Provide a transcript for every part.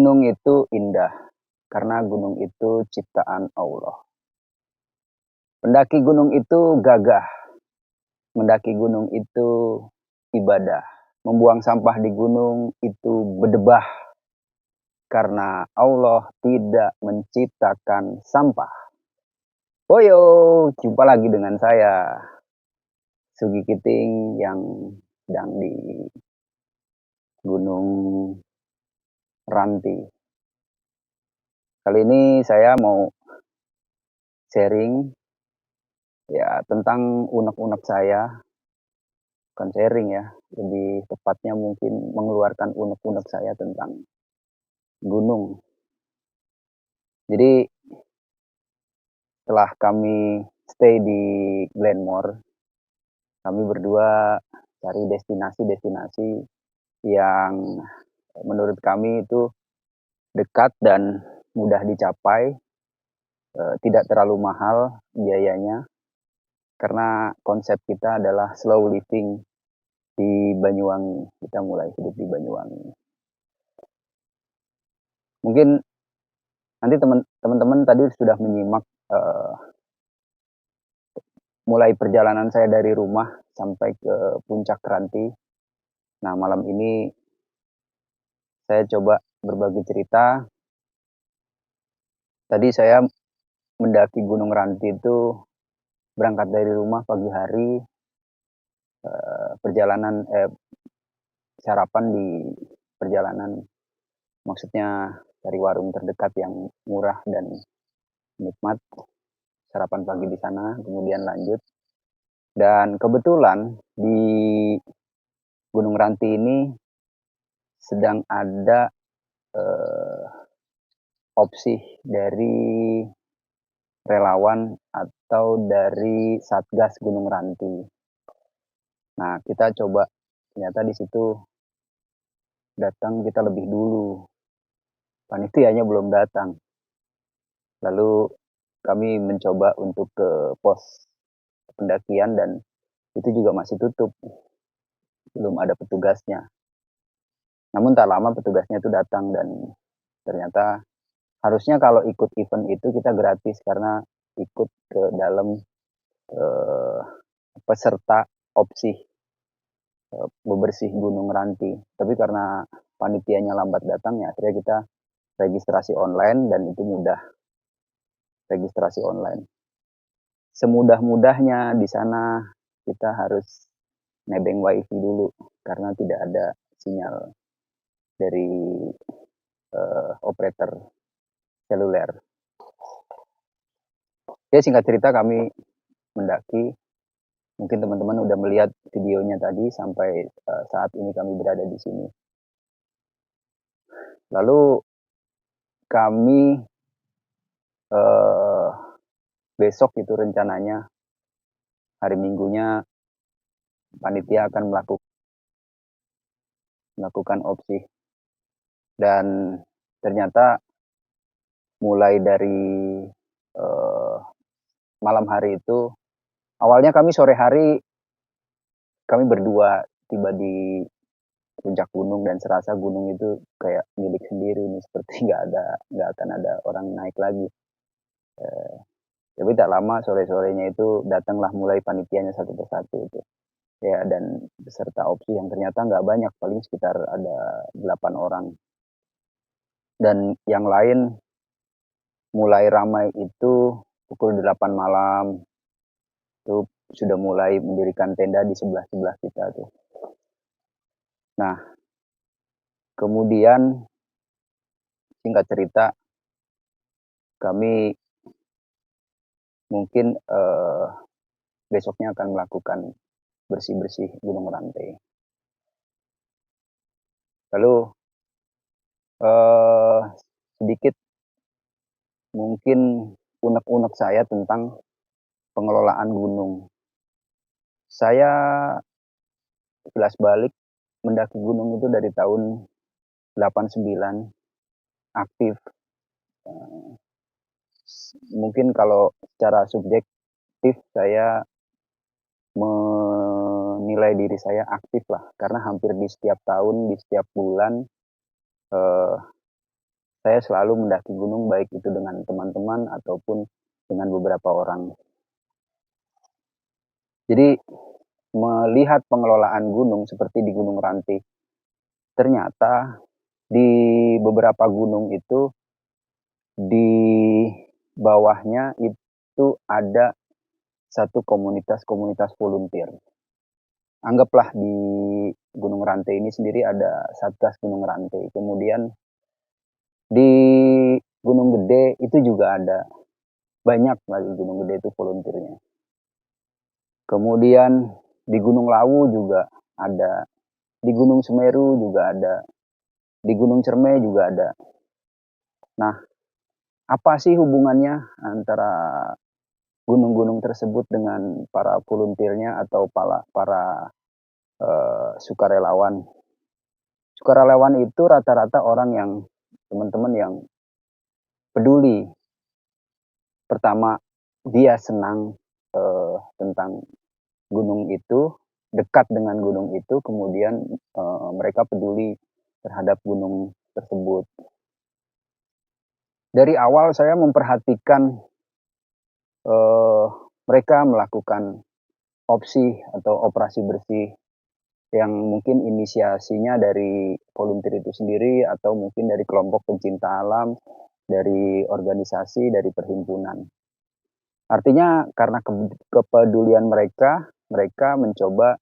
Gunung itu indah, karena gunung itu ciptaan Allah. Mendaki gunung itu gagah, mendaki gunung itu ibadah. Membuang sampah di gunung itu berdebah, karena Allah tidak menciptakan sampah. Boyo, jumpa lagi dengan saya, Sugi Kiting yang sedang di Gunung Ranti. Kali ini saya mau sharing ya tentang unek-unek saya, bukan sharing ya, lebih tepatnya mungkin mengeluarkan unek-unek saya tentang gunung. Jadi setelah kami stay di Glenmore, kami berdua cari destinasi-destinasi yang menurut kami itu dekat dan mudah dicapai, tidak terlalu mahal biayanya, karena konsep kita adalah slow living di Banyuwangi. Kita mulai hidup di Banyuwangi. Mungkin nanti teman-teman tadi sudah menyimak mulai perjalanan saya dari rumah sampai ke puncak Ranti. Nah, malam ini saya coba berbagi cerita. Tadi saya mendaki Gunung Ranti itu berangkat dari rumah pagi hari, perjalanan sarapan di perjalanan, maksudnya dari warung terdekat yang murah dan nikmat, sarapan pagi di sana, kemudian lanjut. Dan kebetulan di Gunung Ranti ini sedang ada opsi dari relawan atau dari Satgas Gunung Ranti. Nah, kita coba, ternyata di situ datang kita lebih dulu. Panitianya belum datang. Lalu kami mencoba untuk ke pos pendakian dan itu juga masih tutup. Belum ada petugasnya. Namun tak lama petugasnya itu datang dan ternyata harusnya kalau ikut event itu kita gratis karena ikut ke dalam peserta opsi bebersih Gunung Ranti. Tapi karena panitianya lambat datang ya akhirnya kita registrasi online dan itu mudah, registrasi online. Semudah-mudahnya di sana kita harus nebeng wifi dulu karena tidak ada sinyal dari operator seluler. Oke, singkat cerita kami mendaki. Mungkin teman-teman udah melihat videonya tadi sampai saat ini kami berada di sini. Lalu kami besok itu rencananya hari Minggunya panitia akan melakukan opsi dan ternyata mulai dari malam hari itu, awalnya kami sore hari kami berdua tiba di puncak gunung dan serasa gunung itu kayak milik sendiri nih, seperti nggak akan ada orang naik lagi. Tapi tak lama sore-sorenya itu datanglah mulai panitianya satu persatu itu. Ya, dan beserta opsi yang ternyata nggak banyak, paling sekitar ada 8 orang. Dan yang lain mulai ramai itu pukul 8 malam. Itu sudah mulai mendirikan tenda di sebelah-sebelah kita tuh. Nah, kemudian singkat cerita kami mungkin besoknya akan melakukan bersih-bersih Gunung Ranti. Lalu sedikit mungkin unek-unek saya tentang pengelolaan gunung. Saya kilas balik mendaki gunung itu dari tahun 89 aktif. Mungkin kalau secara subjektif saya menilai diri saya aktif lah, karena hampir di setiap tahun, di setiap bulan saya selalu mendaki gunung baik itu dengan teman-teman ataupun dengan beberapa orang. Jadi melihat pengelolaan gunung seperti di Gunung Ranti, ternyata di beberapa gunung itu di bawahnya itu ada satu komunitas-komunitas volunteer. Anggaplah di Gunung Ranti ini sendiri ada Satgas Gunung Ranti. Kemudian di Gunung Gede itu juga ada. Banyak lagi Gunung Gede itu volunteernya. Kemudian di Gunung Lawu juga ada. Di Gunung Semeru juga ada. Di Gunung Cermai juga ada. Nah, apa sih hubungannya antara gunung-gunung tersebut dengan para volunteernya atau para sukarelawan? Sukarelawan itu rata-rata orang yang teman-teman yang peduli. Pertama, dia senang tentang gunung itu, dekat dengan gunung itu, kemudian mereka peduli terhadap gunung tersebut. Dari awal saya memperhatikan mereka melakukan opsi atau operasi bersih yang mungkin inisiasinya dari volunteer itu sendiri atau mungkin dari kelompok pencinta alam, dari organisasi, dari perhimpunan. Artinya karena kepedulian mereka, mereka mencoba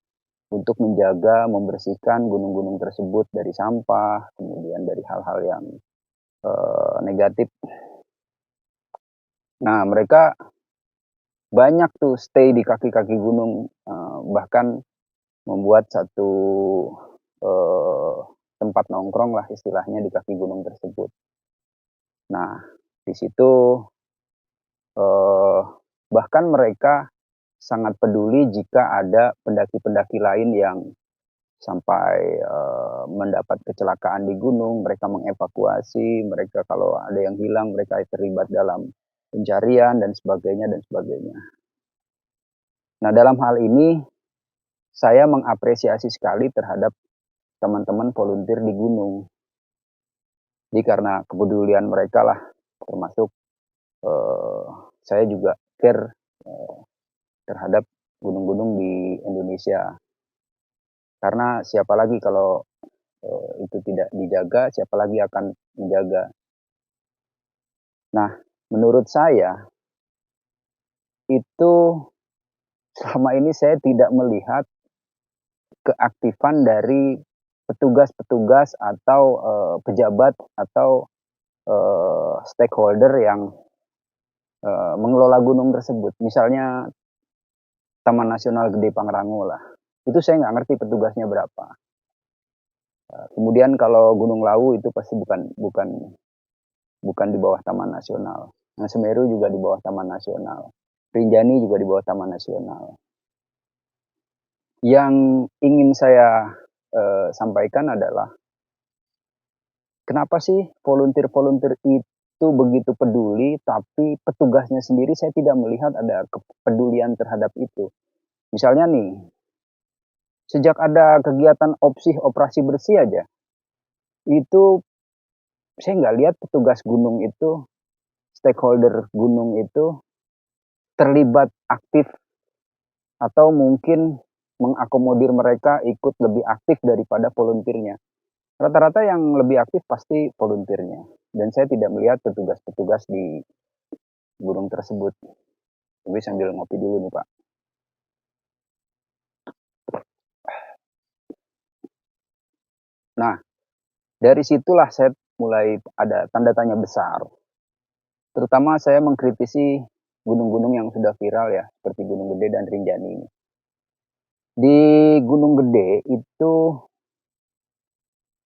untuk menjaga, membersihkan gunung-gunung tersebut dari sampah, kemudian dari hal-hal yang negatif. Nah, mereka banyak tuh stay di kaki-kaki gunung, bahkan membuat satu tempat nongkrong lah istilahnya di kaki gunung tersebut. Nah, di situ bahkan mereka sangat peduli jika ada pendaki-pendaki lain yang sampai mendapat kecelakaan di gunung, mereka mengevakuasi, mereka kalau ada yang hilang, mereka terlibat dalam pencarian dan sebagainya dan sebagainya. Nah, dalam hal ini saya mengapresiasi sekali terhadap teman-teman volunteer di gunung. Jadi karena kepedulian mereka lah, termasuk saya juga care terhadap gunung-gunung di Indonesia. Karena siapa lagi kalau itu tidak dijaga, siapa lagi akan menjaga. Nah, menurut saya itu selama ini saya tidak melihat keaktifan dari petugas-petugas atau pejabat atau stakeholder yang mengelola gunung tersebut. Misalnya Taman Nasional Gede Pangrango lah. Itu saya nggak ngerti petugasnya berapa. Kemudian kalau Gunung Lawu itu pasti bukan di bawah Taman Nasional. Nah, Semeru juga di bawah Taman Nasional. Rinjani juga di bawah Taman Nasional. Yang ingin saya sampaikan adalah kenapa sih volunteer-volunteer itu begitu peduli, tapi petugasnya sendiri saya tidak melihat ada kepedulian terhadap itu. Misalnya nih, sejak ada kegiatan operasi bersih aja, itu saya nggak lihat petugas gunung itu, stakeholder gunung itu terlibat aktif atau mungkin mengakomodir mereka ikut lebih aktif daripada volunteernya. Rata-rata yang lebih aktif pasti volunteernya. Dan saya tidak melihat petugas-petugas di gunung tersebut. Tapi sambil ngopi dulu nih Pak. Nah, dari situlah saya mulai ada tanda tanya besar. Terutama saya mengkritisi gunung-gunung yang sudah viral ya, seperti Gunung Gede dan Rinjani ini. Di Gunung Gede itu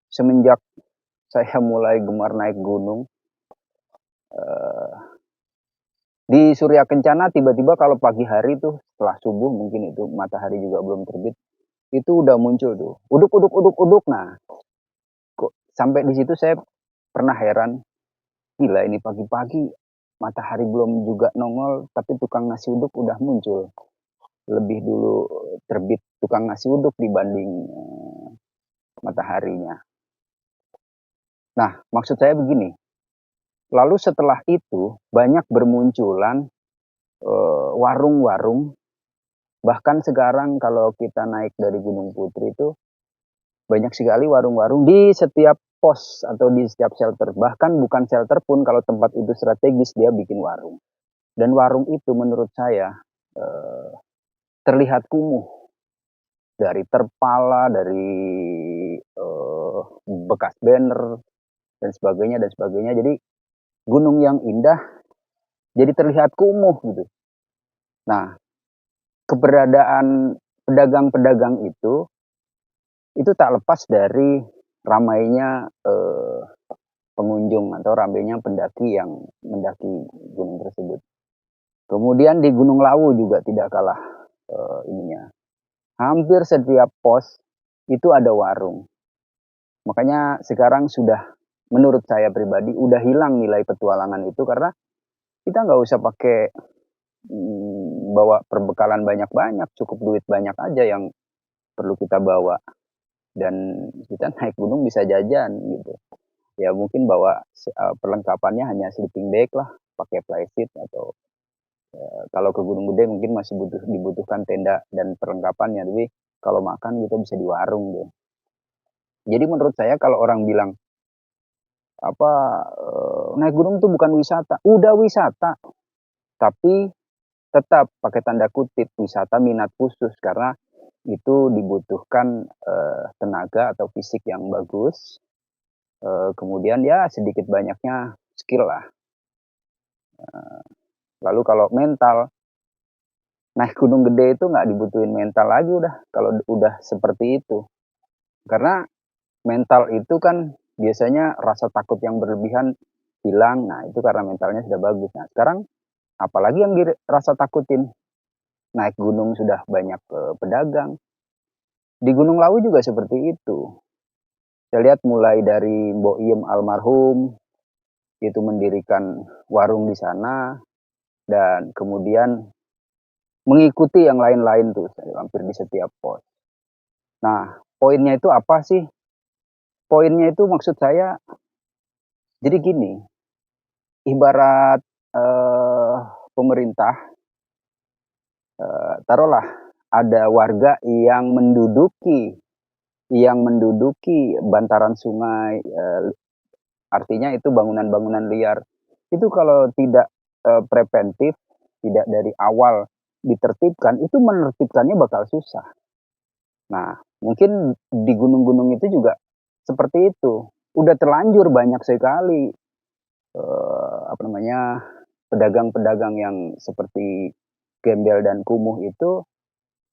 semenjak saya mulai gemar naik gunung, di Surya Kencana tiba-tiba kalau pagi hari tuh setelah subuh mungkin itu matahari juga belum terbit, itu udah muncul tuh uduk. Nah, kok sampai di situ saya pernah heran, gila ini pagi-pagi matahari belum juga nongol tapi tukang nasi uduk udah muncul lebih dulu terbit tukang nasi uduk dibanding mataharinya. Nah, maksud saya begini, Lalu setelah itu banyak bermunculan warung-warung. Bahkan sekarang kalau kita naik dari Gunung Putri itu banyak sekali warung-warung di setiap pos atau di setiap shelter. Bahkan bukan shelter pun kalau tempat itu strategis dia bikin warung. Dan warung itu menurut saya terlihat kumuh. Dari terpala, dari bekas banner, dan sebagainya, dan sebagainya. Jadi gunung yang indah jadi terlihat kumuh gitu. Nah, keberadaan pedagang-pedagang itu tak lepas dari ramainya pengunjung atau ramainya pendaki yang mendaki gunung tersebut. Kemudian di Gunung Lawu juga tidak kalah ininya. Hampir setiap pos itu ada warung. Makanya sekarang sudah, menurut saya pribadi, udah hilang nilai petualangan itu karena kita nggak usah pakai bawa perbekalan banyak-banyak, cukup duit banyak aja yang perlu kita bawa. Dan kita naik gunung bisa jajan gitu. Ya mungkin bawa perlengkapannya hanya sleeping bag lah, pakai flysheet atau kalau ke Gunung Gede mungkin masih dibutuhkan tenda dan perlengkapannya. Tapi kalau makan kita bisa di warung deh. Jadi menurut saya kalau orang bilang apa naik gunung itu bukan wisata, udah wisata, tapi tetap pakai tanda kutip wisata minat khusus karena itu dibutuhkan tenaga atau fisik yang bagus, kemudian ya sedikit banyaknya skill lah. Lalu kalau mental, naik gunung gede itu nggak dibutuhin mental lagi udah kalau udah seperti itu, karena mental itu kan biasanya rasa takut yang berlebihan hilang. Nah itu karena mentalnya sudah bagus. Nah sekarang apalagi yang dirasa takutin, naik gunung sudah banyak pedagang. Di Gunung Lawu juga seperti itu. Saya lihat mulai dari Mbok Iem almarhum itu mendirikan warung di sana dan kemudian mengikuti yang lain-lain tuh hampir di setiap pos. Nah, poinnya itu apa sih? Poinnya itu maksud saya jadi gini, ibarat pemerintah taruhlah ada warga yang menduduki bantaran sungai, artinya itu bangunan-bangunan liar. Itu kalau tidak preventif, tidak dari awal ditertibkan, itu menertibkannya bakal susah. Nah, mungkin di gunung-gunung itu juga seperti itu. Udah terlanjur banyak sekali pedagang-pedagang yang seperti gembel dan kumuh itu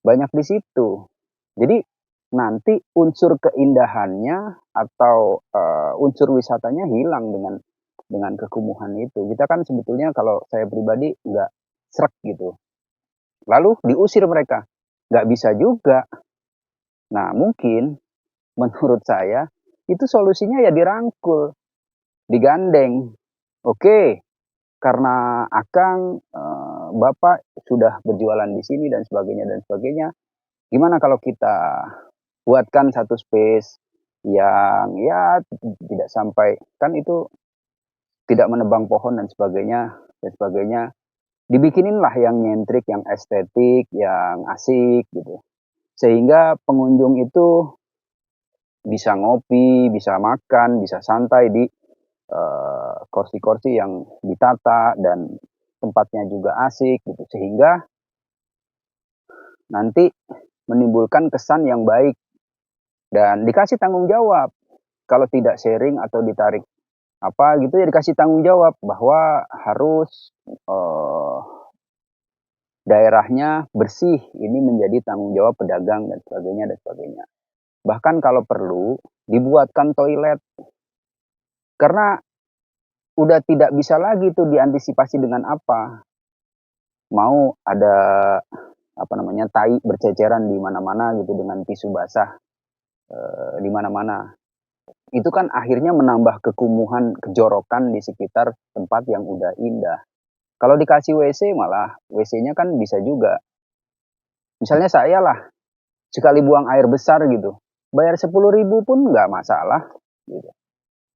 banyak di situ. Jadi nanti unsur keindahannya atau unsur wisatanya hilang dengan kekumuhan itu. Kita kan sebetulnya kalau saya pribadi nggak srek gitu. Lalu diusir mereka, nggak bisa juga. Nah mungkin menurut saya itu solusinya ya dirangkul, digandeng. Oke, karena Akang, Bapak sudah berjualan di sini dan sebagainya dan sebagainya. Gimana kalau kita buatkan satu space yang ya tidak sampai, kan itu tidak menebang pohon dan sebagainya. Dibikinin lah yang nyentrik, yang estetik, yang asik gitu. Sehingga pengunjung itu bisa ngopi, bisa makan, bisa santai di kursi-kursi yang ditata dan tempatnya juga asik gitu. Sehingga nanti menimbulkan kesan yang baik dan dikasih tanggung jawab. Kalau tidak sharing atau ditarik apa gitu ya dikasih tanggung jawab bahwa harus daerahnya bersih. Ini menjadi tanggung jawab pedagang dan sebagainya dan sebagainya. Bahkan kalau perlu dibuatkan toilet. Karena udah tidak bisa lagi tuh diantisipasi dengan apa. Mau ada tai berceceran di mana-mana gitu dengan tisu basah di mana-mana. Itu kan akhirnya menambah kekumuhan, kejorokan di sekitar tempat yang udah indah. Kalau dikasih WC malah WC-nya kan bisa juga. Misalnya saya lah, sekali buang air besar gitu, bayar 10.000 pun nggak masalah. Gitu.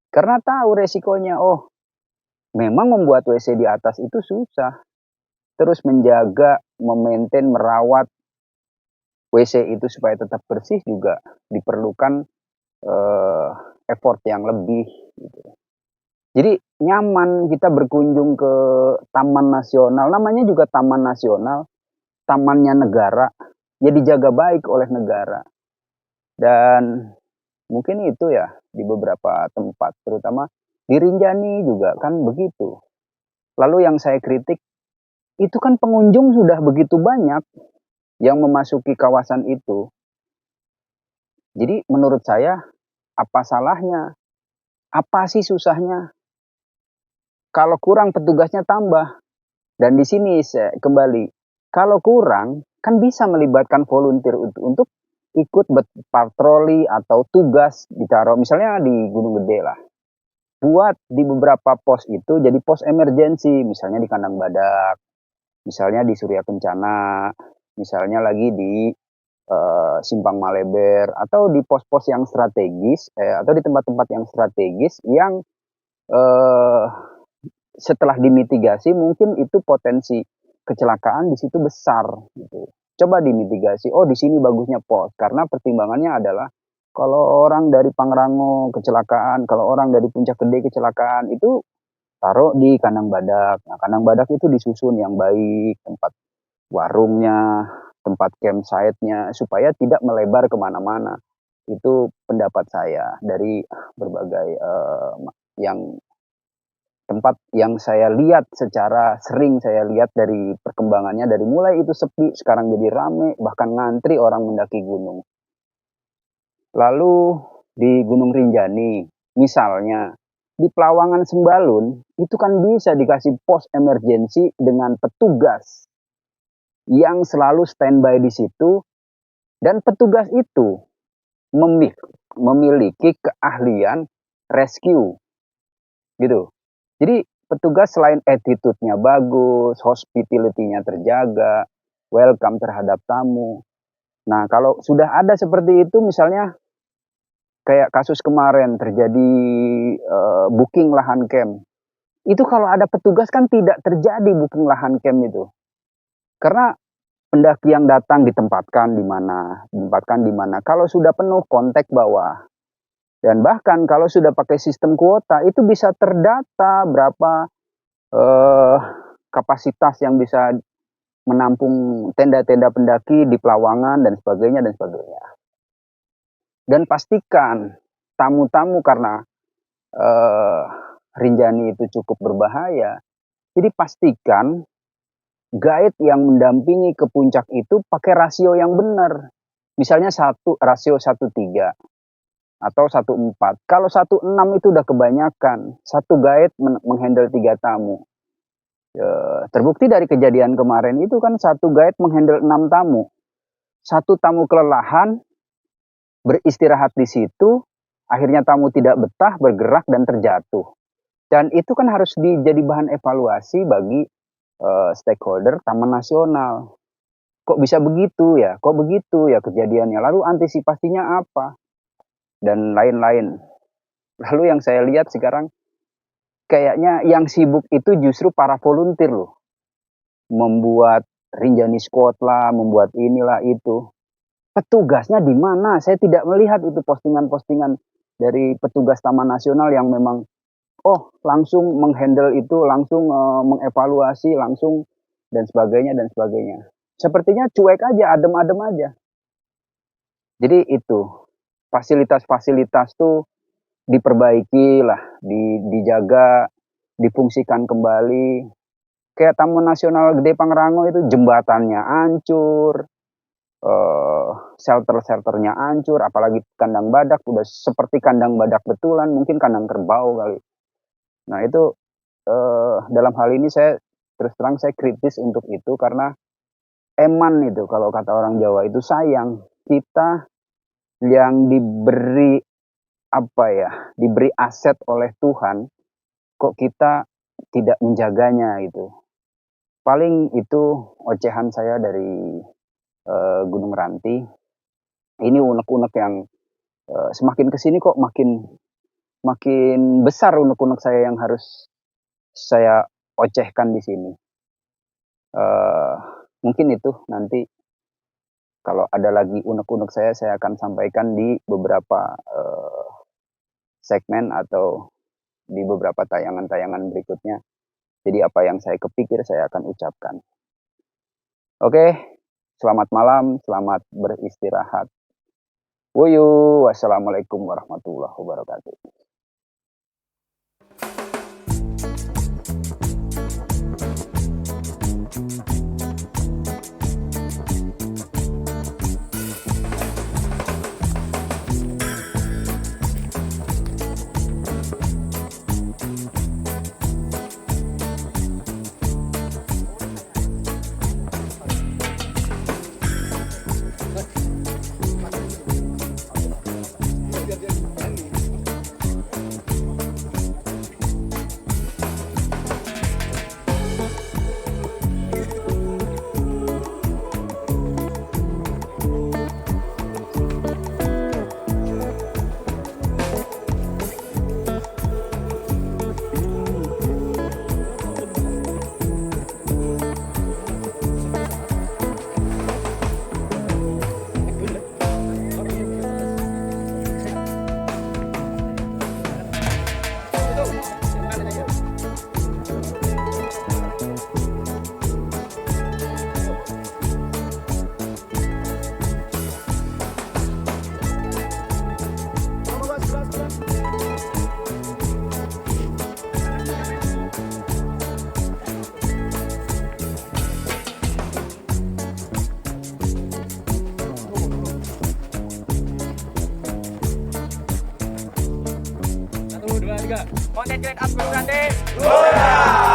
Karena tahu resikonya, oh memang membuat WC di atas itu susah. Terus menjaga, memaintain, merawat WC itu supaya tetap bersih juga diperlukan effort yang lebih gitu. Jadi nyaman kita berkunjung ke taman nasional, namanya juga taman nasional, tamannya negara, ya dijaga baik oleh negara. Dan mungkin itu ya di beberapa tempat, terutama di Rinjani juga kan begitu. Lalu yang saya kritik, itu kan pengunjung sudah begitu banyak yang memasuki kawasan itu. Jadi menurut saya, apa salahnya? Apa sih susahnya? Kalau kurang petugasnya tambah. Dan di sini saya kembali, kalau kurang kan bisa melibatkan volunteer untuk ikut patroli atau tugas ditaruh misalnya di Gunung Gede lah. Buat di beberapa pos itu jadi pos emergensi, misalnya di Kandang Badak, misalnya di Surya Kencana, misalnya lagi di Simpang Maleber, atau di pos-pos yang strategis, atau di tempat-tempat yang strategis yang eh, setelah dimitigasi mungkin itu potensi kecelakaan di situ besar gitu. Coba dimitigasi. Oh, di sini bagusnya pos karena pertimbangannya adalah kalau orang dari Pangrango kecelakaan, kalau orang dari Puncak Gede kecelakaan itu taruh di Kandang Badak. Nah, Kandang Badak itu disusun yang baik, tempat warungnya, tempat campsite-nya supaya tidak melebar kemana-mana. Itu pendapat saya dari berbagai yang tempat yang saya lihat secara sering saya lihat dari perkembangannya dari mulai itu sepi sekarang jadi rame bahkan ngantri orang mendaki gunung. Lalu di Gunung Rinjani misalnya di Pelawangan Sembalun itu kan bisa dikasih pos emergensi dengan petugas yang selalu standby di situ dan petugas itu memiliki keahlian rescue gitu. Jadi petugas selain attitude-nya bagus, hospitality-nya terjaga, welcome terhadap tamu. Nah, kalau sudah ada seperti itu misalnya kayak kasus kemarin terjadi booking lahan camp. Itu kalau ada petugas kan tidak terjadi booking lahan camp itu. Karena pendaki yang datang ditempatkan di mana, ditempatkan di mana. Kalau sudah penuh kontak bawah. Dan bahkan kalau sudah pakai sistem kuota itu bisa terdata berapa kapasitas yang bisa menampung tenda-tenda pendaki di Pelawangan dan sebagainya dan sebagainya. Dan pastikan tamu-tamu karena Rinjani itu cukup berbahaya. Jadi pastikan guide yang mendampingi ke puncak itu pakai rasio yang benar. Misalnya rasio 1:3 atau 1:4. Kalau 1:6 itu udah kebanyakan. Satu guide menghandle 3 tamu. Terbukti dari kejadian kemarin itu kan satu guide menghandle 6 tamu. Satu tamu kelelahan, beristirahat di situ, akhirnya tamu tidak betah, bergerak dan terjatuh. Dan itu kan harus jadi bahan evaluasi bagi stakeholder Taman Nasional. Kok bisa begitu ya? Kok begitu ya kejadiannya? Lalu antisipasinya apa? Dan lain-lain. Lalu yang saya lihat sekarang, kayaknya yang sibuk itu justru para volunteer loh. Membuat Rinjani Squad lah, membuat inilah itu. Petugasnya di mana? Saya tidak melihat itu postingan-postingan dari petugas Taman Nasional yang memang langsung menghandle itu, langsung mengevaluasi, langsung dan sebagainya dan sebagainya. Sepertinya cuek aja, adem-adem aja. Jadi itu fasilitas-fasilitas tuh diperbaiki lah, dijaga, difungsikan kembali. Kayak Taman Nasional Gede Pangrango itu jembatannya hancur, shelter-shelternya hancur, apalagi kandang badak udah seperti kandang badak betulan, mungkin kandang kerbau kali. Nah itu dalam hal ini saya terus terang saya kritis untuk itu karena eman itu kalau kata orang Jawa itu sayang kita yang diberi aset oleh Tuhan kok kita tidak menjaganya itu. Paling itu ocehan saya dari Gunung Ranti. Ini unek-unek yang semakin kesini kok makin besar unek-unek saya yang harus saya ocehkan di sini. Mungkin itu nanti kalau ada lagi unek-unek saya akan sampaikan di beberapa segmen atau di beberapa tayangan-tayangan berikutnya. Jadi apa yang saya kepikir saya akan ucapkan. Oke, selamat malam, selamat beristirahat. Wuyu, wassalamualaikum warahmatullahi wabarakatuh. Konten join up dulu nanti.